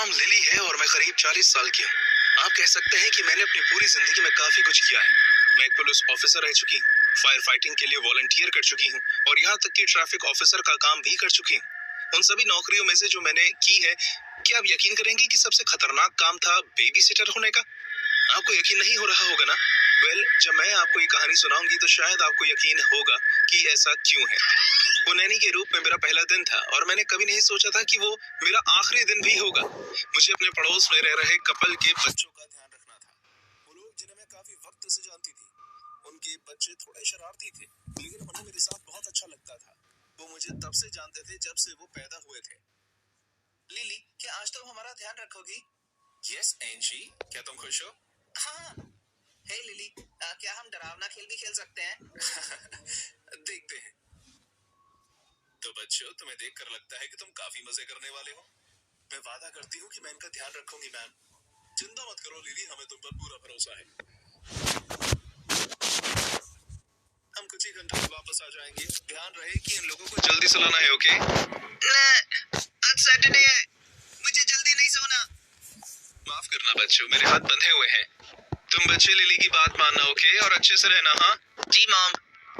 नाम लिली है और मैं करीब 40 साल की हूँ। आप कह सकते हैं कि मैंने अपनी पूरी जिंदगी में काफी कुछ किया है। मैं एक पुलिस ऑफिसर रह चुकी हूँ, फायर फाइटिंग के लिए वॉलंटियर कर चुकी हूँ और यहाँ तक कि ट्रैफिक ऑफिसर का काम भी कर चुकी हूँ। उन सभी नौकरियों में से जो मैंने की है, क्या आप यकीन करेंगे कि सबसे खतरनाक काम था बेबी सिटर होने का? आपको यकीन नहीं हो रहा होगा ना? जब मैं आपको ये कहानी सुनाऊंगी तो शायद आपको यकीन होगा कि ऐसा क्यों है। वो नैनी के रूप में मेरा पहला दिन था और मैंने कभी नहीं सोचा था कि वो मेरा आखिरी दिन भी होगा। मुझे अपने पड़ोस में रह रहे कपल के बच्चों का ध्यान रखना था। वो लोग जिन्हें मैं काफी वक्त से जानती थी। उनके बच्चे थोड़े शरारती थे, लेकिन उन्हें मेरे साथ बहुत अच्छा लगता था। वो मुझे तब से जानते थे जब से वो पैदा हुए थे। लिली, क्या आज तुम हमारा ध्यान रखोगी? यस एंजी, क्या तुम खुश हो? हाँ। हे लिली, क्या हम डरावना खेल भी खेल सकते हैं? देखते हैं। तो बच्चों, तुम्हें देखकर लगता है कि तुम काफी मजे करने वाले हो। मैं वादा करती हूँ कि मैं इनका ध्यान रखूंगी मैम। चिंता मत करो लिली, हमें तुम पर पूरा भरोसा है। हम कुछ ही घंटों में वापस आ जाएंगे। ध्यान रहे कि इन लोगों को जल्दी सुलाना है, ओके? आज सैटरडे है, मुझे जल्दी नहीं सोना। माफ करना बच्चों, मेरे हाथ बंधे हुए हैं। तुम बच्चे लिली की बात मानना, ओके? और अच्छे से रहना। हाँ जी मॉम,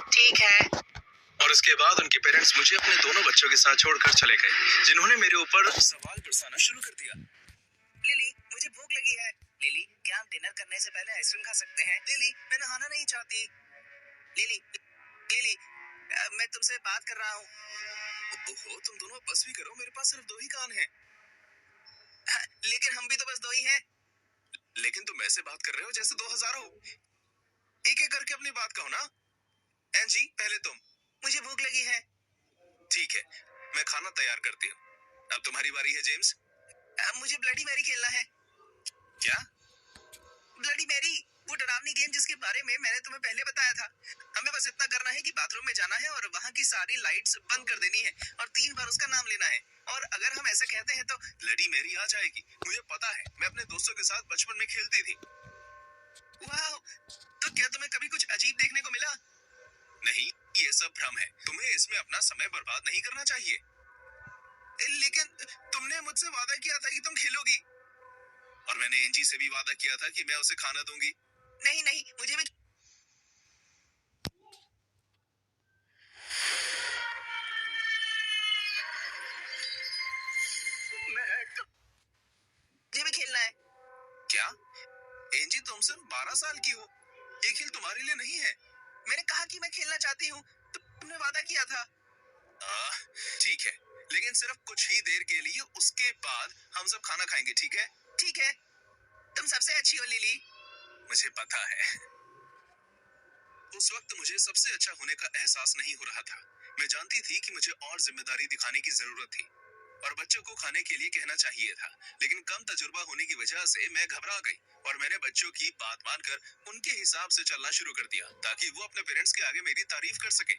ठीक है। और उसके बाद उनके पेरेंट्स मुझे अपने दोनों बच्चों के साथ छोड़कर चले गए, जिन्होंने मेरे ऊपर सवाल बरसाना शुरू कर दिया। लिली, मुझे भूख लगी है। लिली, क्या हम डिनर करने से पहले आइसक्रीम खा सकते हैं? लिली, मैं नहाना नहीं चाहती। लिली, लिली, मैं तुमसे बात कर रहा हूँ। ओहो, तुम दोनों बस भी करो, मेरे पास सिर्फ 2 ही कान हैं। लेकिन हम भी तो बस 2 ही हैं। लेकिन तुम ऐसे बात कर रहे हो जैसे 2000 हो। एक एक करके अपनी बात कहो ना। एंजी, पहले तुम। मुझे भूख लगी है। ठीक है, मैं खाना तैयार करती हूँ। अब तुम्हारी बारी है जेम्स। मुझे ब्लडी मैरी खेलना है। क्या? ब्लडी मैरी, वो डरावनी गेम जिसके बारे में मैंने तुम्हें पहले बताया था। हमें बस इतना करना है कि बाथरूम में जाना है और वहाँ की सारी लाइट्स बंद कर देनी है और 3 बार उसका नाम लेना है। और अगर हम ऐसा कहते हैं तो ब्लडी मैरी आ जाएगी। मुझे पता है, मैं अपने दोस्तों के साथ बचपन में खेलती थी। वाह, तो क्या तुम्हें कभी कुछ अजीब देखने को मिला? नहीं, ये सब भ्रम है। तुम्हें इसमें अपना समय बर्बाद नहीं करना चाहिए। लेकिन तुमने मुझसे वादा किया था कि तुम खेलोगी। और मैंने एंजी से भी वादा किया था कि मैं उसे खाना दूंगी। नहीं नहीं, मुझे भी खेलना है। क्या? एंजी, तुम सिर्फ 12 साल की हो। ये खेल तुम्हारे लिए नहीं है। मैंने कहा कि मैं खेलना चाहती हूँ, तो तुमने वादा किया था। ठीक है, लेकिन सिर्फ कुछ ही देर के लिए। उसके बाद हम सब खाना खाएंगे, ठीक है? ठीक है। तुम सबसे अच्छी हो लिली। मुझे पता है। उस वक्त मुझे सबसे अच्छा होने का एहसास नहीं हो रहा था। मैं जानती थी कि मुझे और जिम्मेदारी दिखाने की जरूरत थी और बच्चों को खाने के लिए कहना चाहिए था, लेकिन कम तजुर्बा होने की वजह से मैं घबरा गई और मैंने बच्चों की बात मानकर उनके हिसाब से चलना शुरू कर दिया ताकि वो अपने पेरेंट्स के आगे मेरी तारीफ कर सके।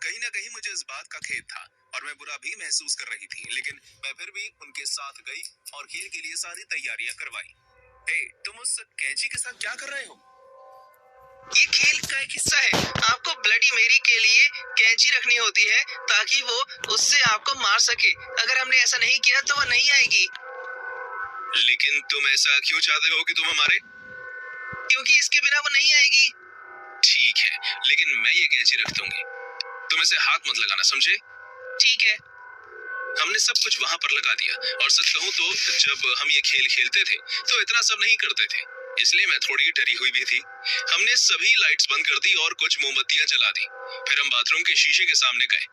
कहीं ना कहीं मुझे इस बात का खेद था और मैं बुरा भी महसूस कर रही थी, लेकिन मैं फिर भी उनके साथ गई और खेल के लिए सारी तैयारियां करवाई। तुम उस कैंची के साथ क्या कर रहे हो? ये खेल का एक हिस्सा है। आपको ब्लडी मेरी के लिए कैंची रखनी होती है ताकि वो उससे आपको मार सके। अगर हमने ऐसा नहीं किया तो वो नहीं आएगी। लेकिन तुम ऐसा क्यों चाहते हो कि तुम हमारे? क्योंकि इसके बिना वो नहीं आएगी। ठीक है, लेकिन मैं ये कैंची रख दूंगी। तुम इसे हाथ मत लगाना, समझे? ठीक है। हमने सब कुछ वहाँ पर लगा दिया और सच कहूँ तो जब हम ये खेल खेलते थे तो इतना सब नहीं करते थे, इसलिए मैं थोड़ी डरी हुई भी थी। हमने सभी लाइट्स बंद कर दी और कुछ मोमबत्तियां जला दी। फिर हम बाथरूम के शीशे के सामने गए।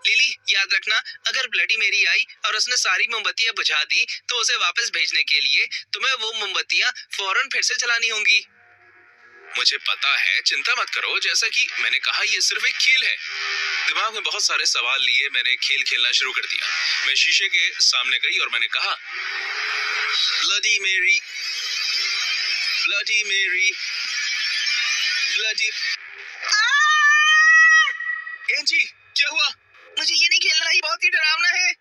लिली, याद रखना, अगर ब्लडी मेरी आई और उसने सारी मोमबत्तियां बुझा दी तो उसे वापस भेजने के लिए तुम्हें वो मोमबत्तियां फौरन फिर से जलानी होंगी। मुझे पता है, चिंता मत करो। जैसा कि मैंने कहा, ये सिर्फ एक खेल है। दिमाग में बहुत सारे सवाल लिए मैंने खेल खेलना शुरू कर दिया। मैं शीशे के सामने गई और मैंने कहा, ब्लडी मेरी, ब्लडी मेरी, ब्लडी। एंजी, क्या हुआ? मुझे ये नहीं खेलना, ये बहुत ही डरावना है।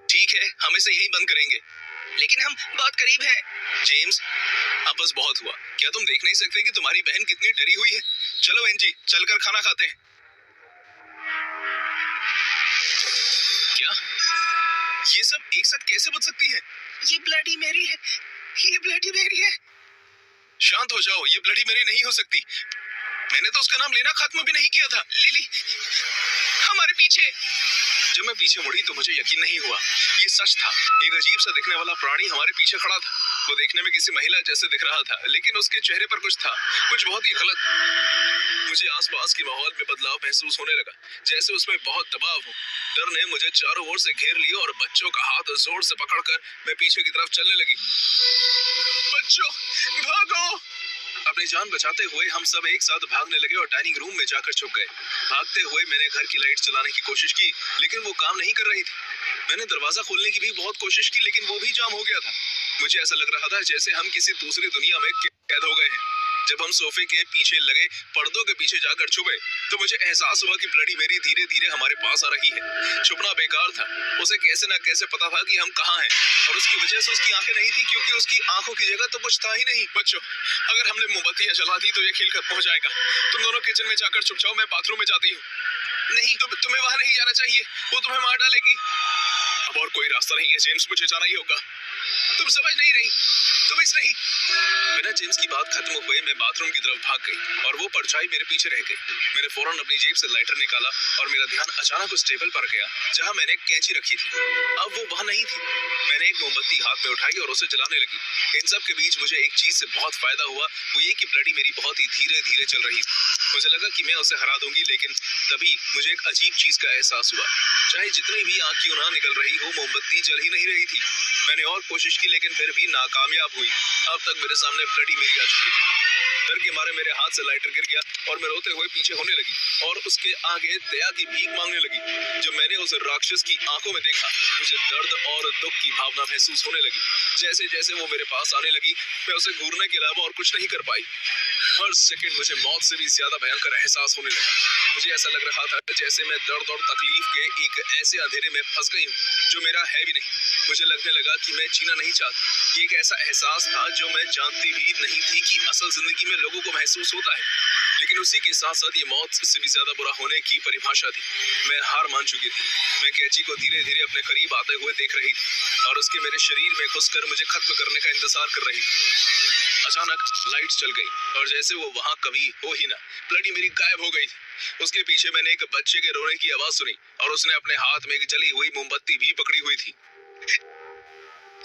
ठीक है, हम इसे यहीं बंद करेंगे। लेकिन हम बहुत करीब हैं। जेम्स, अब बस बहुत हुआ। क्या तुम देख नहीं सकते कि तुम्हारी बहन कितनी डरी हुई है? चलो एंजी, चलकर खाना खाते हैं। क्या? ये सब एक साथ कैसे बच सकती है? ये ब्लडी मैरी है, ये ब्लडी मैरी है। शांत हो जाओ, ये ब्लडी मैरी नहीं हो सकती। मैंने तो उसका नाम लेना खत्म भी नहीं किया था। लिली हमारे पीछे। जब मैं पीछे मुड़ी तो मुझे यकीन नहीं हुआ, ये सच था। एक अजीब सा दिखने वाला प्राणी हमारे पीछे खड़ा था। वो देखने में किसी महिला जैसे दिख रहा था, लेकिन उसके चेहरे पर कुछ था, कुछ बहुत ही गलत। मुझे आसपास के माहौल में बदलाव महसूस होने लगा, जैसे उसमें बहुत दबाव हो। डर ने मुझे चारों ओर से घेर लिया और बच्चों का हाथ जोर से पकड़कर मैं पीछे की तरफ चलने लगी। बच्चों, भागो! अपनी जान बचाते हुए हम सब एक साथ भागने लगे और डाइनिंग रूम में जाकर छुप गए। भागते हुए मैंने घर की लाइट चलाने की कोशिश की, लेकिन वो काम नहीं कर रही थी। मैंने दरवाजा खोलने की भी बहुत कोशिश की, लेकिन वो भी जाम हो गया था। मुझे ऐसा लग रहा था जैसे हम किसी दूसरी दुनिया में कैद हो गए हैं। जब हम सोफे के पीछे लगे पर्दों के पीछे जाकर छुपे तो मुझे एहसास हुआ कि ब्लडी मैरी धीरे धीरे हमारे पास आ रही है। छुपना बेकार था, उसे कैसे न कैसे पता था कि हम कहाँ हैं, और उसकी वजह से उसकी आंखें नहीं थी, क्योंकि उसकी आंखों की जगह तो कुछ था ही नहीं। बच्चों, अगर हमने मोमबत्तियां जला दी तो ये खेल खत्म हो जाएगा। तुम दोनों किचन में जाकर छुप जाओ, मैं बाथरूम में जाती हूँ। नहीं, तुम्हें वहां नहीं जाना चाहिए, वो तुम्हें मार डालेगी। अब और कोई रास्ता नहीं है जेम्स, मुझे जाना ही होगा। तुम समझ नहीं रही, तुम इस नहीं। बिना जेम्स की बात खत्म हुए मैं बाथरूम की तरफ भाग गई और वो परछाई मेरे पीछे रह गई। मैंने फौरन अपनी जेब से लाइटर निकाला और मेरा ध्यान अचानक उस टेबल पर गया जहां मैंने कैंची रखी थी। अब वो वहां नहीं थी। मैंने एक मोमबत्ती हाथ में उठाई और उसे जलाने लगी। इन सब के बीच मुझे एक चीज से बहुत फायदा हुआ, वो ये कि ब्लडी मैरी बहुत ही धीरे धीरे चल रही थी। मुझे लगा कि मैं उसे हरा दूंगी, लेकिन तभी मुझे एक अजीब चीज का एहसास हुआ। चाहे जितनी भी आंख क्यों ना निकल रही हो, मोमबत्ती जल ही नहीं रही थी। मैंने और कोशिश की, लेकिन फिर भी नाकामयाब हुई। अब तक मेरे सामने ब्लडी मैरी आ चुकी थी। डर के मारे मेरे हाथ से लाइटर गिर गया और मैं रोते हुए पीछे होने लगी और उसके आगे दया की भीख मांगने लगी। जब मैंने उस राक्षस की आंखों में देखा, मुझे दर्द और दुख की भावना महसूस होने लगी। जैसे जैसे वो मेरे पास आने लगी, मैं उसे घूरने के अलावा और कुछ नहीं कर पाई। हर सेकंड मुझे मौत से भी ज्यादा भयंकर एहसास होने लगा। मुझे ऐसा लग रहा था जैसे मैं दर्द और तकलीफ के एक ऐसे अंधेरे में फंस गई हूँ जो मेरा है भी नहीं। मुझे लगने लगा कि मैं जीना नहीं चाहती। ये एक ऐसा एहसास था जो मैं जानती भी नहीं थी कि असल जिंदगी में लोगों को महसूस होता है। लेकिन उसी के साथ साथ ये मौत से भी ज्यादा बुरा होने की परिभाषा थी। मैं हार मान चुकी थी। मैं कैची को धीरे धीरे अपने करीब आते हुए देख रही थी और उसके मेरे शरीर में घुसकर मुझे खत्म करने का इंतजार कर रही थी। अचानक लाइट चल गई और जैसे वो वहां कभी हो ही ना, ब्लडी मैरी गायब हो गई थी। उसके पीछे मैंने एक बच्चे के रोने की आवाज सुनी और उसने अपने हाथ में एक जली हुई मोमबत्ती भी पकड़ी हुई थी।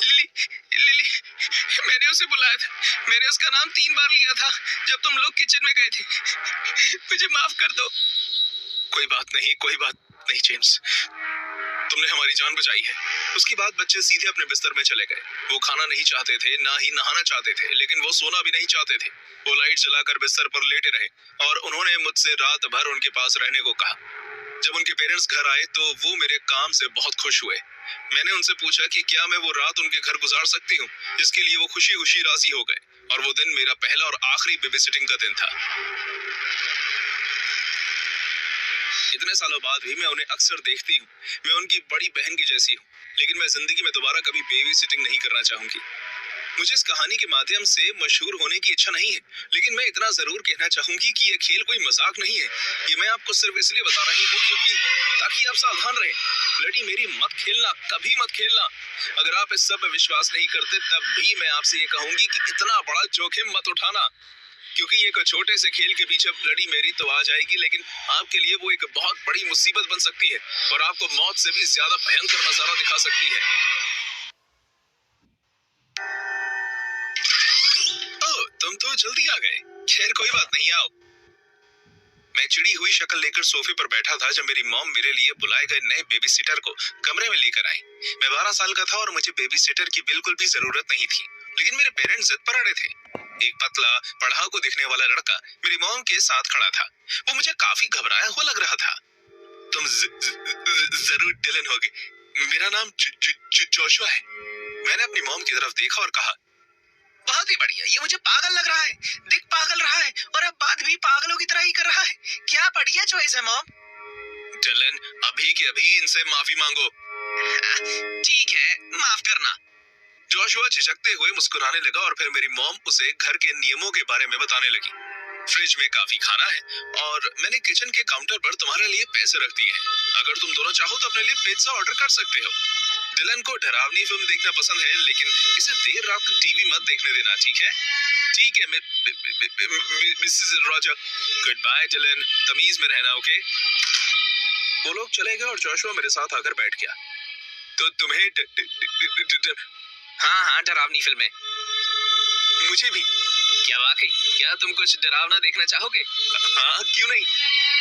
लिली, लिली, मैंने उसे बुलाया था। मैंने उसका नाम 3 बार लिया था जब तुम लोग किचन में गए थे। मुझे माफ कर दो। कोई बात नहीं जेम्स, तुमने हमारी जान बचाई है। उसके बाद बच्चे सीधे अपने बिस्तर में चले गए। वो खाना नहीं चाहते थे, ना ही नहाना चाहते थे, लेकिन वो सोना भी नहीं चाहते थे। वो लाइट जलाकर बिस्तर पर लेटे रहे और उन्होंने मुझसे रात भर उनके पास रहने को कहा। जब उनके पेरेंट्स घर आए तो वो मेरे काम से बहुत खुश हुए। मैंने उनसे पूछा कि क्या मैं वो रात उनके घर गुजार सकती हूँ, जिसके लिए वो खुशी खुशी राजी हो गए। और वो दिन मेरा पहला और आखिरी बेबीसिटिंग का दिन था। इतने सालों बाद भी मैं उन्हें अक्सर देखती हूँ। मैं उनकी बड़ी बहन की जैसी हूँ, लेकिन मैं जिंदगी में दोबारा कभी बेबी सिटिंग नहीं करना चाहूंगी। मुझे इस कहानी के माध्यम से मशहूर होने की इच्छा नहीं है, लेकिन मैं इतना जरूर कहना चाहूंगी कि ये खेल कोई मजाक नहीं है। ये मैं आपको सिर्फ इसलिए बता रही हूँ क्योंकि ताकि आप सावधान रहें। ब्लडी मैरी मत खेलना, कभी मत खेलना। अगर आप इस सब में विश्वास नहीं करते, तब भी मैं आपसे ये कहूंगी कि इतना बड़ा जोखिम मत उठाना, क्योंकि एक छोटे से खेल के पीछे ब्लडी मैरी तो आ जाएगी, लेकिन आपके लिए वो एक बहुत बड़ी मुसीबत बन सकती है और आपको मौत से भी ज्यादा भयंकर नजारा दिखा सकती है। ओह, तुम तो जल्दी आ गए। खैर कोई बात नहीं, आओ। मैं चिड़ी हुई शक्ल लेकर सोफे पर बैठा था जब मेरी मॉम मेरे लिए बुलाए गए नए बेबी सिटर को कमरे में लेकर आई। मैं 12 साल का था और मुझे बेबी सिटर की बिल्कुल भी जरूरत नहीं थी, लेकिन मेरे पेरेंट्स जिद पर अड़े थे। एक पतला पढ़ाकू दिखने वाला लड़का मेरी मॉम के साथ खड़ा था। वो मुझे काफी घबराया हुआ लग रहा था। तुम जरूर डिलन होगे। मेरा नाम जोशुआ है। मैंने अपनी मॉम की तरफ देखा और कहा, बहुत ही बढ़िया। ये मुझे पागल लग रहा है, दिख पागल रहा है और अब बात भी पागलों की तरह ही कर रहा है। क्या बढ़िया चॉइस है मॉम। डिलन, अभी के अभी इनसे माफी मांगो। ठीक है, माफ करना। जोशुआ झिझकते हुए मुस्कुराने लगा और फिर मेरी मॉम उसे घर के नियमों के बारे में बताने लगी। फ्रिज में काफी खाना है और मैंने किचन के काउंटर पर तुम्हारे लिए पैसे रख दिए हैं। अगर तुम दोनों चाहो तो अपने लिए पिज्जा ऑर्डर कर सकते हो। डिलन को डरावनी फिल्म देखना पसंद है, लेकिन इसे देर रात तक टीवी मत देखने देना, ठीक है? ठीक है Mrs Roger. Good bye Dylan, तमीज में रहना, ओके? वो लोग चले गए और जोशुआ मेरे साथ आकर बैठ गया। तो तुम्हें हाँ हाँ, डरावनी फिल्में मुझे भी। क्या वाकई? क्या तुम कुछ डरावना देखना चाहोगे? हाँ, क्यों नहीं।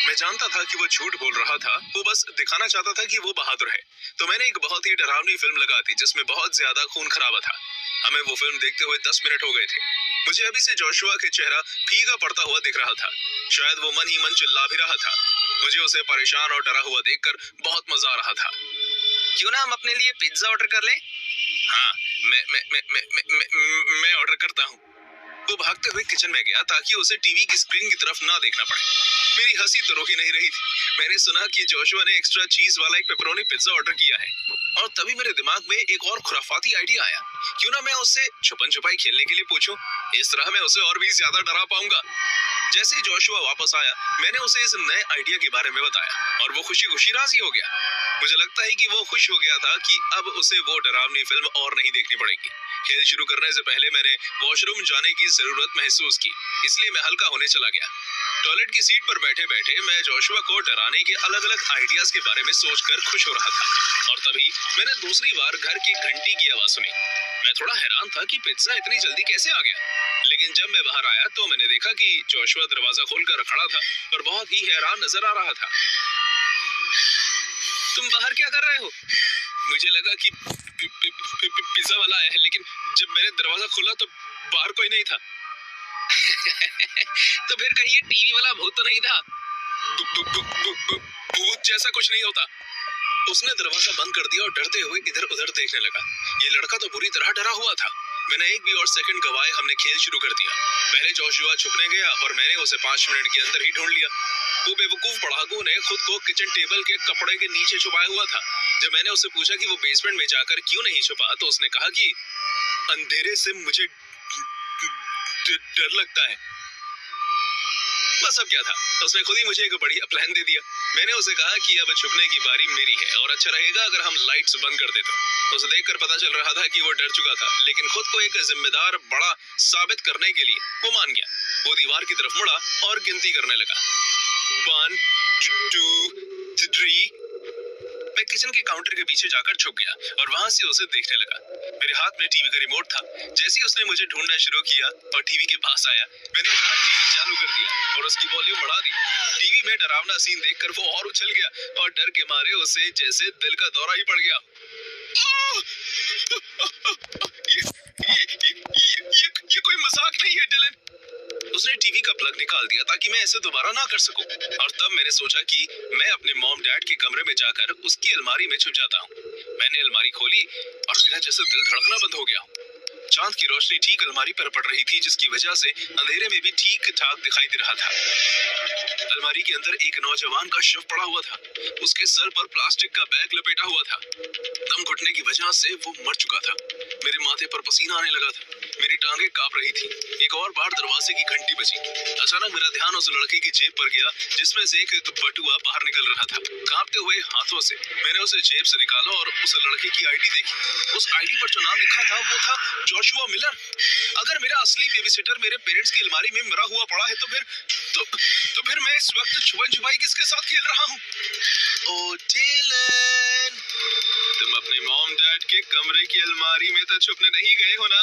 मैं जानता था कि वो झूठ बोल रहा था, वो बस दिखाना चाहता था कि वो बहादुर है। तो मैंने एक बहुत ही डरावनी फिल्म लगा दी जिसमें बहुत ज्यादा खून खराबा था। हमें वो फिल्म देखते हुए 10 मिनट हो गए थे। मुझे अभी से जोशुआ के चेहरा फीका पड़ता हुआ दिख रहा था। शायद वो मन ही मन चिल्ला भी रहा था। मुझे उसे परेशान और डरा हुआ देखकर बहुत मजा आ रहा था। क्यों ना हम अपने लिए पिज्जा ऑर्डर कर लें? हाँ, मैं ऑर्डर करता हूँ। वो भागते हुए किचन में गया ताकि उसे टीवी की स्क्रीन की तरफ ना देखना पड़े। मेरी हंसी तो रोकी नहीं रही थी। मैंने सुना कि जोशुआ ने एक्स्ट्रा चीज वाला एक पेपरोनी पिज्जा ऑर्डर किया है, और तभी मेरे दिमाग में एक और खुराफाती आइडिया आया। क्यों ना मैं उससे छुपन छुपाई खेलने के लिए पूछूं? इस तरह मैं उसे और भी ज्यादा डरा पाऊंगा। जैसे ही जोशुआ वापस आया, मैंने उसे इस नए आइडिया के बारे में बताया और वो खुशी खुशी राजी हो गया। मुझे लगता है कि वो खुश हो गया था कि अब उसे वो डरावनी फिल्म और नहीं देखनी पड़ेगी। खेल शुरू करने से पहले मैंने वॉशरूम जाने की जरूरत महसूस की, इसलिए मैं हल्का होने चला गया। टॉयलेट की सीट पर बैठे बैठे मैं जोशुआ को डराने के अलग अलग आइडियाज के बारे में सोचकर खुश हो रहा था, और तभी मैंने दूसरी बार घर की घंटी की आवाज सुनी। मैं थोड़ा हैरान था कि पिज्जा इतनी जल्दी कैसे आ गया, लेकिन जब मैं बाहर आया तो मैंने देखा कि जोशुआ दरवाजा खोलकर खड़ा था और बहुत ही हैरान नजर आ रहा था। तुम बाहर क्या कर रहे हो? मुझे लगा कि पिज्जा वाला आया है, लेकिन जब मैंने दरवाजा खोला तो बाहर कोई नहीं था। तो फिर कहीं ये टीवी वाला भूत तो नहीं था? भूत जैसा कुछ नहीं होता। उसने दरवाजा बंद कर दिया और डरते हुए इधर उधर देखने लगा। ये लड़का तो बुरी तरह डरा हुआ था। मैंने एक भी और सेकंड गवाए हमने खेल शुरू कर दिया। पहले जोशुआ छुपने गया और मैंने उसे 5 मिनट के अंदर ही ढूंढ लिया। वो बेवकूफ पढ़ाकू ने खुद को किचन टेबल के कपड़े के नीचे छुपाया हुआ था। जब मैंने उससे पूछा कि वो बेसमेंट में जाकर क्यों नहीं छुपा, तो उसने कहा कि अंधेरे से मुझे डर लगता है। बस अब क्या था, उसने खुद ही मुझे एक बढ़िया प्लान दे दिया। मैंने उसे कहा कि अब छुपने की बारी मेरी है और अच्छा रहेगा अगर हम लाइट्स बंद कर दे तो। उसे देखकर पता चल रहा था कि वो डर चुका था, लेकिन खुद को एक जिम्मेदार बड़ा साबित करने के लिए वो मान गया। वो दीवार की तरफ मुड़ा और गिनती करने लगा। 1 2 3। मैं किचन के काउंटर के पीछे जाकर छुप गया और वहां से उसे देखने लगा। मेरे हाथ में टीवी का रिमोट था। जैसे ही उसने मुझे ढूंढना शुरू किया और टीवी के पास आया, मैंने अचानक टीवी चालू कर दिया और उसकी वॉल्यूम बढ़ा दी। टीवी में डरावना सीन देखकर वो और उछल गया और डर के मारे उसे जैसे दिल का दौरा ही पड़ गया। ये कोई मजाक नहीं है डिलन। उसने टीवी का प्लग निकाल दिया ताकि मैं ऐसे दोबारा ना कर सकूं, और तब मैंने सोचा कि मैं अपने मॉम डैड के कमरे में जाकर उसकी अलमारी में छुप जाता हूं। मैंने अलमारी खोली और मेरा जैसे दिल धड़कना बंद हो गया। चांद की रोशनी ठीक अलमारी पर पड़ रही थी, जिसकी वजह से अंधेरे में भी ठीक ठाक दिखाई दे रहा था। अलमारी के अंदर एक नौजवान का शव पड़ा हुआ था। उसके सर पर प्लास्टिक का बैग लपेटा हुआ था। दम घुटने की वजह से वो मर चुका था। मेरे माथे पर पसीना आने लगा था। मेरी टांगें कांप रही थी। एक और बार दरवाजे की घंटी बजी। अचानक मेरा ध्यान उस लड़के की जेब पर गया जिसमें से एक बटुआ बाहर निकल रहा था। कांपते हुए हाथों से मैंने उसे जेब से निकाला और उस लड़के की आईडी देखी। उस आईडी पर जो नाम लिखा था वो था जोशुआ मिलर। अगर मेरा असली बेबीसिटर मेरे पेरेंट्स की अलमारी में मरा हुआ पड़ा है तो फिर मैं इस वक्त छुपन छुपाई किसके साथ खेल रहा हूँ? ओ डिलन, तुम अपने मॉम डैड के कमरे की अलमारी में तो छुपने नहीं गए हो ना?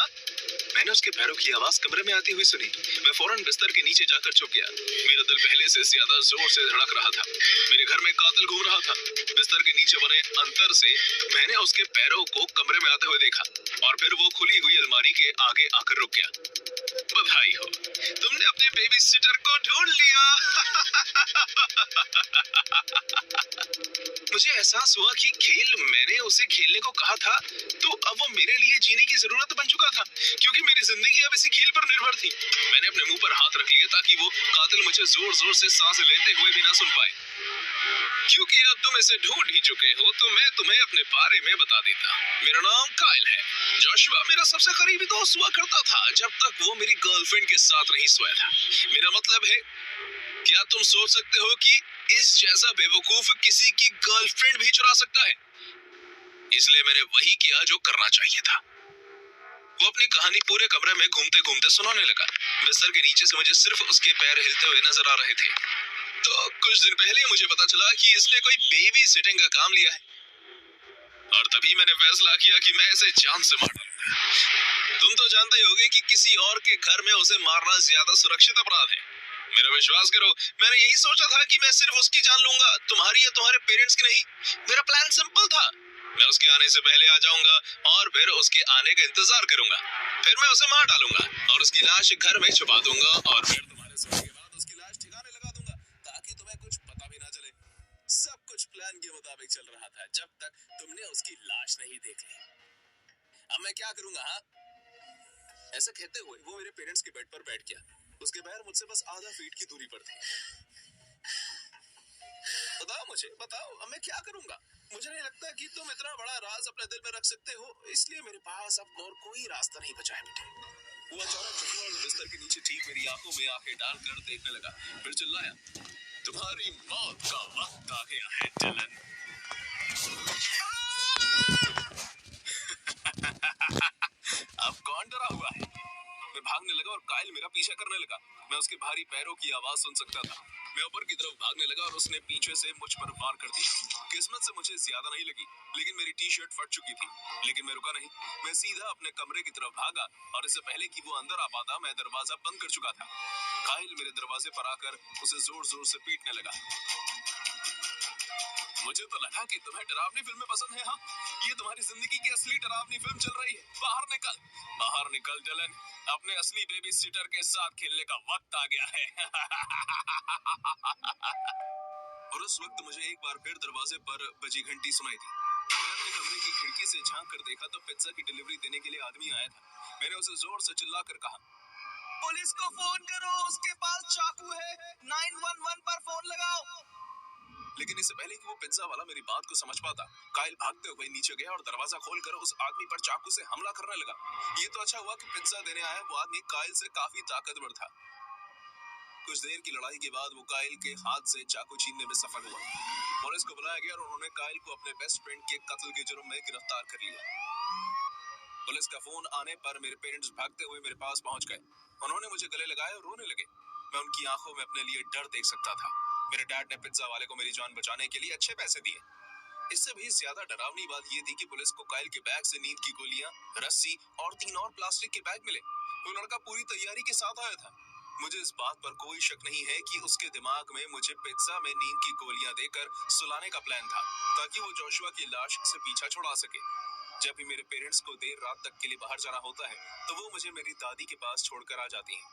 मैंने उसके पैरों की आवाज कमरे में आती हुई सुनी। मैं फौरन बिस्तर के नीचे जाकर छुप गया। मेरा दिल पहले से ज्यादा जोर से धड़क रहा था। मेरे घर में कातिल घूम रहा था। बिस्तर के नीचे बने अंतर से मैंने उसके पैरों को कमरे में आते हुए देखा और फिर वो खुली हुई अलमारी के आगे आकर रुक गया। बधाई हो, तुमने अपने बेबी सिटर को ढूंढ लिया। मुझे एहसास हुआ कि खेल मैंने उसे खेलने को कहा था, तो अब वो मेरे लिए जीने की जरूरत बन चुका था, क्योंकि मेरी जिंदगी अब इसी खेल पर निर्भर थी। मैंने अपने मुंह पर हाथ रख लिया ताकि वो कातिल मुझे जोर जोर से सांस लेते हुए भी ना सुन पाए। क्योंकि अब तुम इसे ढूंढ ही चुके हो, तो मैं तुम्हें अपने बारे में बता देता। मेरा नाम काइल है। जोशुआ मेरा सबसे करीबी दोस्त हुआ करता था जब तक वो मेरी गर्लफ्रेंड के साथ नहीं सोया था। मेरा मतलब है, क्या तुम सोच सकते हो कि इस जैसा बेवकूफ किसी की गर्लफ्रेंड भी चुरा सकता है? इसलिए मैंने वही किया जो करना चाहिए था। वो अपनी कहानी पूरे कमरे में घूमते घूमते सुनाने लगा। बिस्तर के नीचे से मुझे सिर्फ उसके पैर हिलते हुए नजर आ रहे थे। तो कुछ दिन पहले मुझे पता चला कि इसने कोई बेबी सिटिंग का काम लिया है, और तभी मैंने फैसला किया कि मैं इसे जान से मार डालूंगा। तुम तो जानते ही होगे कि किसी और के घर में उसे मारना ज्यादा सुरक्षित अपराध है। मेरा विश्वास करो, मैंने यही सोचा था कि मैं सिर्फ उसकी जान लूंगा, तुम्हारी या तुम्हारे पेरेंट्स की नहीं। मेरा प्लान सिंपल था, मैं उसके आने से पहले आ जाऊंगा और फिर उसके आने का इंतजार करूंगा। फिर मैं उसे मार डालूंगा और उसकी लाश घर में छुपा दूंगा, और फिर तुम्हारे सोने के बाद उसकी लाश ठिकाने लगा दूंगा ताकि तुम्हें कुछ पता भी ना चले। सब कुछ प्लान के मुताबिक चल रहा था जब तक तुमने उसकी लाश नहीं देख ली। अब मैं क्या करूंगा? हाँ, ऐसा कहते हुए वो मेरे पेरेंट्स के बेड पर बैठ गया। उसके पैर मुझसे बस आधा फीट की दूरी पर थे। बताओ मुझे, बताओ, अब मैं क्या करूंगा? मुझे नहीं लगता कि तुम इतना बड़ा राज अपने दिल में रख सकते हो, इसलिए मेरे पास अब और कोई रास्ता नहीं बचा है बेटे। वो अचानक झुका और बिस्तर के नीचे ठीक मेरी आंखों में आंखें डालकर देखने लगा। फिर चिल्लाया, तुम्हारी मौत का वक्त आ गया है डिलन। अब कौन डरा हुआ है? मैं भागने लगा और काइल मेरा पीछा करने लगा। मैं उसके भारी पैरों की आवाज सुन सकता था। मैं ऊपर की तरफ भागने लगा और उसने पीछे से मुझ पर वार कर दिया। किस्मत से मुझे ज्यादा नहीं लगी, लेकिन मेरी टी शर्ट फट चुकी थी। लेकिन मैं रुका नहीं, मैं सीधा अपने कमरे की तरफ भागा, और इससे पहले कि वो अंदर आ पाता मैं दरवाजा बंद कर चुका था। काइल मेरे दरवाजे पर आकर उसे जोर जोर से पीटने लगा। मुझे तो लगा कि तुम्हें डरावनी फिल्में पसंद है। हाँ, ये तुम्हारी जिंदगी की असली डरावनी फिल्म चल रही है। बाहर निकल, बाहर निकल डिलन, अपने असली बेबी सिटर के साथ खेलने का वक्त आ गया है। और उस वक्त मुझे एक बार फिर दरवाजे पर बजी घंटी सुनाई दी। मैं अपने कमरे की खिड़की से झांक कर देखा तो पिज्जा की डिलीवरी देने के लिए आदमी आया था। मैंने उसे जोर से चिल्लाकर कहा, पुलिस को फोन करो, उसके पास चाकू है, 911 पर फोन लगाओ। लेकिन इससे पहले कि वो पिज्जा वाला मेरी बात को समझ पाता, काइल भागते हुए नीचे गया और दरवाजा खोलकर उस आदमी पर चाकू से हमला करने लगा। ये तो अच्छा हुआ कि पिज्जा देने आया वो आदमी काइल से काफी ताकतवर था। कुछ देर की लड़ाई के बाद वो काइल के हाथ से चाकू छीनने में सफल हुआ। पुलिस को बुलाया गया और उन्होंने काइल को अपने बेस्ट फ्रेंड के कत्ल के जुर्म में गिरफ्तार कर लिया। पुलिस का फोन आने पर मेरे पेरेंट्स भागते हुए मेरे पास पहुंच गए। उन्होंने मुझे गले लगाया और रोने लगे। मैं उनकी आंखों में अपने लिए डर देख सकता था। मेरे डैड ने पिज्जा वाले को मेरी जान बचाने के लिए अच्छे पैसे दिए। इससे भी ज्यादा डरावनी बात यह थी कि पुलिस को काइल के बैग से नींद की गोलियां, रस्सी और 3 और प्लास्टिक के बैग मिले। वो लड़का पूरी तैयारी के साथ आया था। मुझे इस बात पर कोई शक नहीं है कि उसके दिमाग में मुझे पिज्जा में नींद की गोलियां देकर सुलाने का प्लान था, ताकि वो जोशुआ की लाश से पीछा छुड़ा सके। जब भी मेरे पेरेंट्स को देर रात तक के लिए बाहर जाना होता है तो वो मुझे मेरी दादी के पास छोड़कर आ जाती हैं।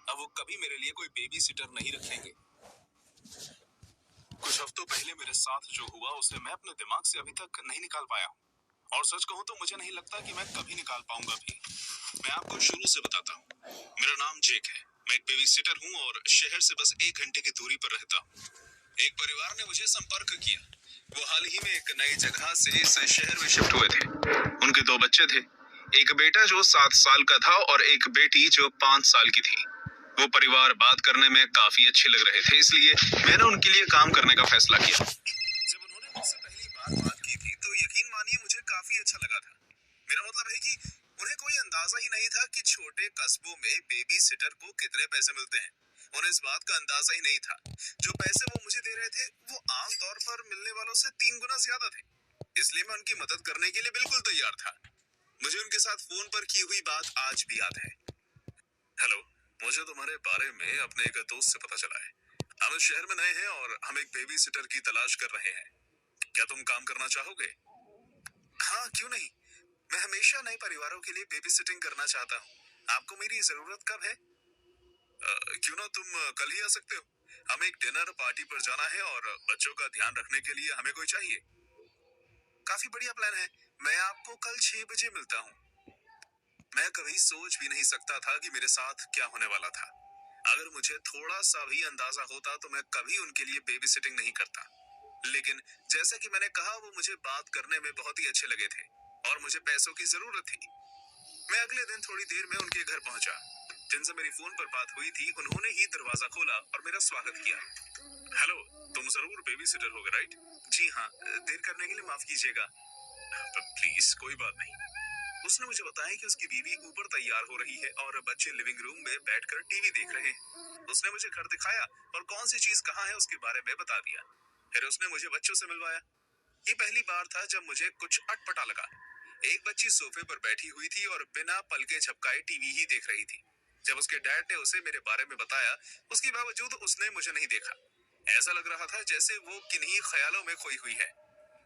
अब वो कभी मेरे लिए कोई बेबी सिटर नहीं रखेंगे। कुछ हफ्तों पहले मेरे साथ जो हुआ उसे मैं अपने दिमाग से अभी तक नहीं निकाल पाया हूँ, और सच कहूँ तो मुझे नहीं लगता कि मैं कभी निकाल पाऊंगा भी। मैं आपको शुरू से बताता हूँ। मेरा नाम जेक है, मैं एक बेबी सिटर हूँ और शहर से बस 1 घंटे की दूरी पर रहता हूँ। एक परिवार ने मुझे संपर्क किया। वो हाल ही में एक नई जगह से इस शहर में शिफ्ट हुए थे। उनके 2 बच्चे थे, एक बेटा जो 7 साल का था और एक बेटी जो 5 साल की थी। वो परिवार बात करने में काफी अच्छे लग रहे थे, इसलिए मैंने उनके लिए काम करने का फैसला किया। जब उन्होंने मुझसे पहली बार बात की थी तो यकीन मानिए मुझे काफी अच्छा लगा था। मेरा मतलब है कि उन्हें कोई अंदाजा ही नहीं था कि छोटे कस्बों में बेबी सिटर को कितने पैसे मिलते हैं। उन्हें इस बात का अंदाजा ही नहीं था। जो पैसे वो मुझे दे रहे थे वो आमतौर पर मिलने वालों से 3 गुना ज्यादा थे, इसलिए मैं उनकी मदद करने के लिए बिल्कुल तैयार था। मुझे उनके साथ फोन पर की हुई बात आज भी याद है। हेलो, मुझे तुम्हारे बारे में अपने एक दोस्त से पता चला है। हम इस शहर में नए हैं और हम एक बेबी सिटर की तलाश कर रहे हैं। क्या तुम काम करना चाहोगे? हाँ, क्यों नहीं। मैं हमेशा नए परिवारों के लिए बेबी सिटिंग करना चाहता हूँ। आपको मेरी जरूरत कब है? क्यों ना तुम कल ही आ सकते हो। हमें एक डिनर पार्टी पर जाना है और बच्चों का ध्यान रखने के लिए हमें कोई चाहिए। काफी बढ़िया प्लान है। मैं आपको कल 6 बजे मिलता हूँ। मैं कभी सोच भी नहीं सकता था कि मेरे साथ क्या होने वाला था। अगर मुझे थोड़ा सा भी अंदाजा होता तो मैं कभी उनके लिए बेबी सिटिंग नहीं करता। लेकिन जैसा कि मैंने कहा, वो मुझे बात करने में बहुत ही अच्छे लगे थे और मुझे पैसों की जरूरत थी। मैं अगले दिन थोड़ी देर में उनके घर पहुंचा। जिनसे मेरी फोन पर बात हुई थी उन्होंने ही दरवाजा खोला और मेरा स्वागत किया। हेलो, तुम जरूर बेबी सिटर होगे, राइट? जी हाँ, देर करने के लिए माफ कीजिएगा। पर प्लीज कोई बात नहीं। उसने मुझे बताया कि उसकी बीवी ऊपर तैयार हो रही है और बच्चे लिविंग रूम में बैठकर टीवी देख रहे हैं। उसने मुझे घर दिखाया और कौन सी चीज कहाँ है उसके बारे में बता दिया। फिर उसने मुझे बच्चों से मिलवाया। ये पहली बार था जब मुझे कुछ अटपटा लगा। एक बच्ची सोफे पर बैठी हुई थी और बिना पलके झपकाए टीवी ही देख रही थी। जब उसके डैड ने उसे मेरे बारे में बताया, उसके बावजूद उसने मुझे नहीं देखा। ऐसा लग रहा था जैसे वो किन्हीं ख्यालों में खोई हुई है।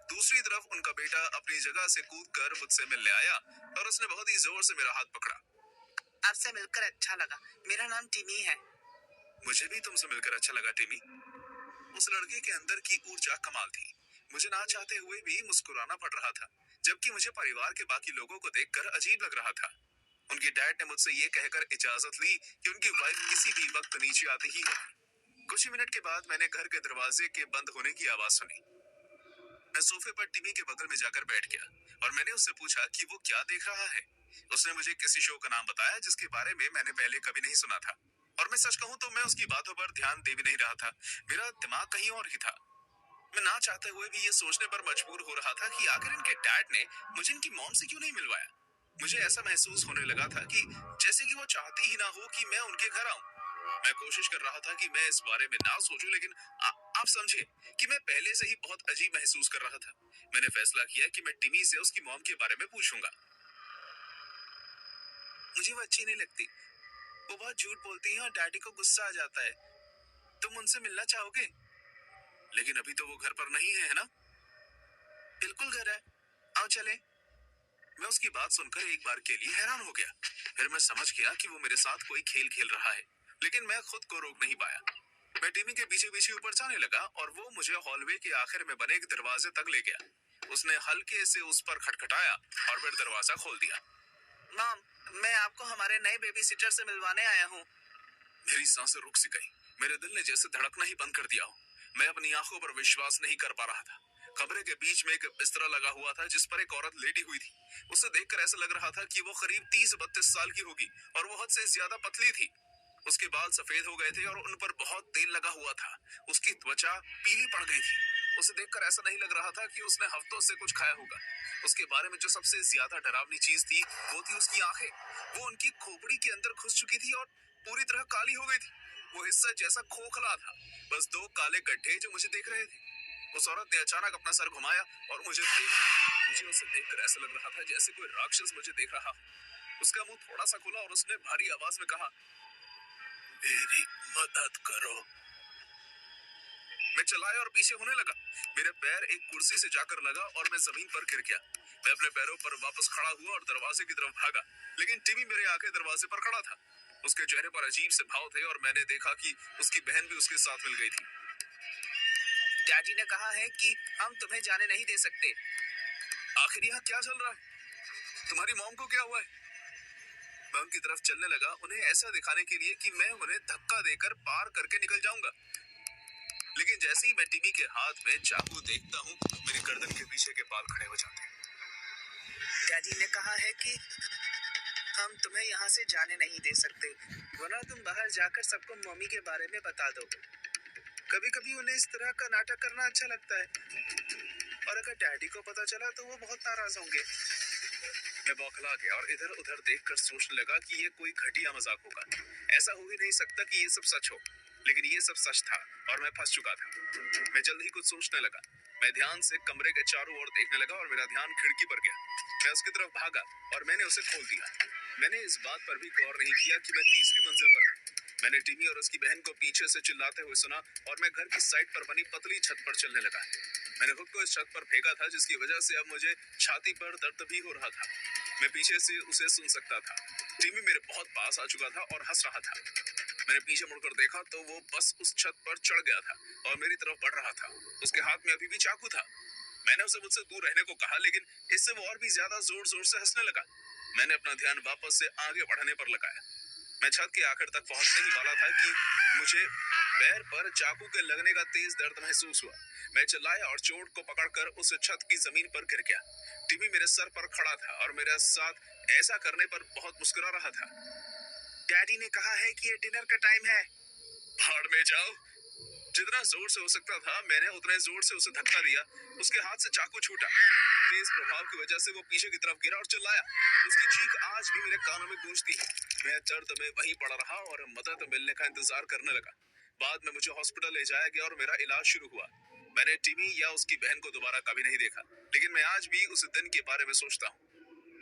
दूसरी तरफ उनका बेटा अपनी जगह से कूदकर मुझसे मिलने आया और उसने बहुत ही जोर से मेरा हाथ पकड़ा। आपसे मिलकर अच्छा लगा। मेरा नाम टिमी है। मुझे भी तुमसे मिलकर अच्छा लगा टिमी। उस लड़के के अंदर की ऊर्जा कमाल थी। मुझे ना चाहते हुए भी मुस्कुराना पड़ रहा था, जबकि मुझे परिवार के बाकी लोगों को देखकर अजीब लग रहा था। उनकी डैड ने मुझसे ये कहकर इजाजत ली कि उनकी वाइफ किसी भी वक्त नीचे आती ही होगी। कुछ ही मिनट के बाद मैंने घर के दरवाजे के बंद होने की आवाज सुनी। मैं सोफे पर टीवी के बगल में जाकर बैठ गया और मैंने उससे पूछा कि वो क्या देख रहा है। उसने मुझे किसी शो का नाम बताया जिसके बारे में मैंने पहले कभी नहीं सुना था। और मैं सच कहूं तो मैं उसकी बातों पर ध्यान दे भी नहीं रहा था। मेरा दिमाग कहीं और ही था। मैं ना चाहते हुए भी ये सोचने पर मजबूर हो रहा था कि आखिर इनके डैड ने मुझे इनकी मॉम से क्यों नहीं मिलवाया। मुझे ऐसा महसूस होने लगा था कि जैसे कि वो चाहती ही ना हो कि मैं उनके घर आऊं। मैं कोशिश कर रहा था कि मैं इस बारे में ना सोचूं, लेकिन आप समझे कि मैं पहले से ही बहुत अजीब महसूस कर रहा था। मैंने फैसला किया कि मैं टिमी से उसकी मॉम के बारे में पूछूंगा। मुझे वो अच्छी नहीं लगती। वो बहुत झूठ बोलती है और डैडी को गुस्सा आ जाता है। तुम उनसे मिलना चाहोगे? लेकिन अभी तो वो घर पर नहीं है ना? बिल्कुल घर है, आओ चले। मैं उसकी बात सुनकर एक बार के लिए हैरान हो गया। फिर मैं समझ गया कि वो मेरे साथ कोई खेल खेल रहा है, लेकिन मैं खुद को रोक नहीं पाया। मैं टीवी के पीछे पीछे ऊपर जाने लगा और वो मुझे हॉलवे के आखिर में बने एक दरवाजे तक ले गया। उसने हल्के से उस पर खटखटाया और फिर दरवाजा खोल दिया। मॉम, मैं आपको हमारे नए बेबी सिटर से मिलवाने आया हूँ। मेरी सांसें रुक सी गई। मेरे दिल ने जैसे धड़कना ही बंद कर दिया हो। मैं अपनी आंखों पर विश्वास नहीं कर पा रहा था। कमरे के बीच में एक बिस्तरा लगा हुआ था जिस पर एक औरत लेटी हुई थी। उसे देखकर ऐसा लग रहा था कि वो करीब 30-32 साल की होगी और वो हद से ज्यादा पतली थी। उसके बाल सफेद हो गए थे और उन पर बहुत तेल लगा हुआ था। उसकी त्वचा पीली पड़ गई थी। उसे देखकर ऐसा नहीं लग रहा था कि उसने हफ्तों से कुछ खाया होगा। उसके बारे में जो सबसे ज्यादा डरावनी चीज थी वो थी उसकी आंखें। वो उनकी खोपड़ी के अंदर घुस चुकी थी और पूरी तरह काली हो गई थी। वो हिस्सा जैसा खोखला था, बस 2 काले गड्ढे जो मुझे देख रहे थे। उस औरत ने अचानक अपना सर घुमाया और मुझे उसे देखकर ऐसा लग रहा था जैसे कोई राक्षस मुझे देख रहा हो। उसका मुंह थोड़ा सा खुला और उसने भारी आवाज में कहा, मेरी मदद करो। मैं चलाया और पीछे होने लगा। मेरे पैर एक कुर्सी से जाकर लगा और मैं जमीन पर गिर गया। मैं अपने पैरों पर वापस खड़ा हुआ और दरवाजे की तरफ भागा, लेकिन टीवी मेरे आगे दरवाजे पर खड़ा था। उसके चेहरे पर अजीब से भाव थे और मैंने देखा कि उसकी बहन भी उसके साथ मिल गई थी। डैडी ने कहा है कि हम तुम्हें जाने नहीं दे सकते। आखिर यहाँ क्या चल रहा है? तुम्हारी मॉम को क्या हुआ है? मैं उनकी तरफ चलने लगा, उन्हें ऐसा दिखाने के लिए कि मैं उन्हें धक्का देकर पार करके निकल जाऊंगा। लेकिन जैसे ही मैं टीवी के हाथ में चाकू देखता हूँ, मेरी गर्दन के पीछे के बाल खड़े हो जाते हैं। डैडी ने कहा है कि हम तुम्हें यहाँ से जाने नहीं दे सकते, वरना तुम बाहर जाकर सबको मम्मी के बारे में बता दो। कभी कभी उन्हें इस तरह का नाटक करना अच्छा लगता है, और अगर डैडी को पता चला तो वो बहुत नाराज होंगे। मैं बौखला गया और इधर उधर देखकर सोचने लगा कि ये कोई घटिया मजाक होगा। ऐसा हो ही नहीं सकता कि ये सब सच हो, लेकिन ये सब सच था और मैं फंस चुका था। मैं जल्द ही कुछ सोचने लगा। मैं ध्यान से कमरे के चारों ओर देखने लगा और मेरा ध्यान खिड़की पर गया। मैं उसकी तरफ भागा और मैंने उसे खोल दिया। मैंने इस बात पर भी गौर नहीं किया कि मैं तीसरी मंजिल पर हूँ। मैंने टिमी और उसकी बहन को पीछे से चिल्लाते हुए सुना और मैं घर की साइड पर बनी पतली छत पर चलने लगा। मैंने खुद को इस छत पर फेंका था, जिसकी वजह से अब मुझे छाती पर दर्द भी हो रहा था। मैं पीछे से उसे सुन सकता था। टिमी मेरे बहुत पास आ चुका था और हंस रहा था। मैंने पीछे मुड़कर देखा तो वो बस उस छत पर चढ़ गया था और मेरी तरफ बढ़ रहा था। उसके हाथ में अभी भी चाकू था। मैंने उसे मुझसे दूर रहने को कहा, लेकिन इससे वो और भी ज्यादा जोर जोर से हंसने लगा। मैंने अपना ध्यान वापस से आगे बढ़ने पर लगाया। मैं छत के आखिर तक पहुंचने ही वाला था कि मुझे पैर पर चाकू के लगने का तेज दर्द महसूस हुआ। मैं चिल्लाया और चोट को पकड़कर उस छत की जमीन पर गिर गया। टिमी मेरे सर पर खड़ा था और मेरे साथ ऐसा करने पर बहुत मुस्कुरा रहा था। डैडी ने कहा है कि ये डिनर का टाइम है। भाड़ में जाओ। जितना जोर से हो सकता था मैंने उतने जोर से उसे धक्का दिया। उसके हाथ से चाकू छूटा। तेज प्रभाव की वजह से वो पीछे की तरफ गिरा और चिल्लाया। उसकी चीख आज भी मेरे कानों में गूंजती है। मैं दर्द में वहीं पड़ा रहा और मदद मिलने का इंतजार करने लगा। बाद में मुझे हॉस्पिटल ले जाया गया और मेरा इलाज शुरू हुआ। मैंने टिमी या उसकी बहन को दोबारा कभी नहीं देखा, लेकिन मैं आज भी उस दिन के बारे में सोचता हूँ।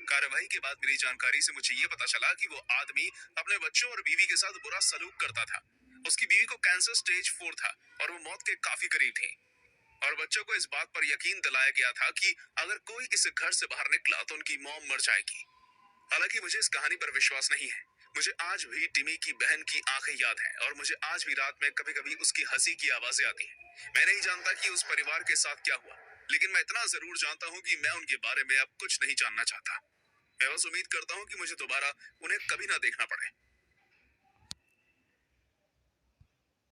कार्यवाही के बाद मिली जानकारी से मुझे ये पता चला कि वो आदमी अपने बच्चों और बीवी के साथ बुरा सलूक करता था। उसकी बीवी को कैंसर स्टेज 4 था और वो मौत के काफी करीब थी, और बच्चों को इस बात पर यकीन दिलाया गया था कि अगर कोई इस घर से बाहर निकला तो उनकी मौम मर जाएगी। हालांकि मुझे इस कहानी पर विश्वास नहीं है। मुझे आज भी टिमी की बहन की आंखें याद हैं और मुझे आज भी रात में कभी-कभी उसकी हंसी की आवाजें आती हैं। मैं नहीं जानता कि उस परिवार के साथ क्या हुआ, लेकिन मैं इतना जरूर जानता हूँ कि मैं उनके बारे में अब कुछ नहीं जानना चाहता। मैं बस उम्मीद करता हूँ कि मुझे दोबारा उन्हें कभी ना देखना पड़े।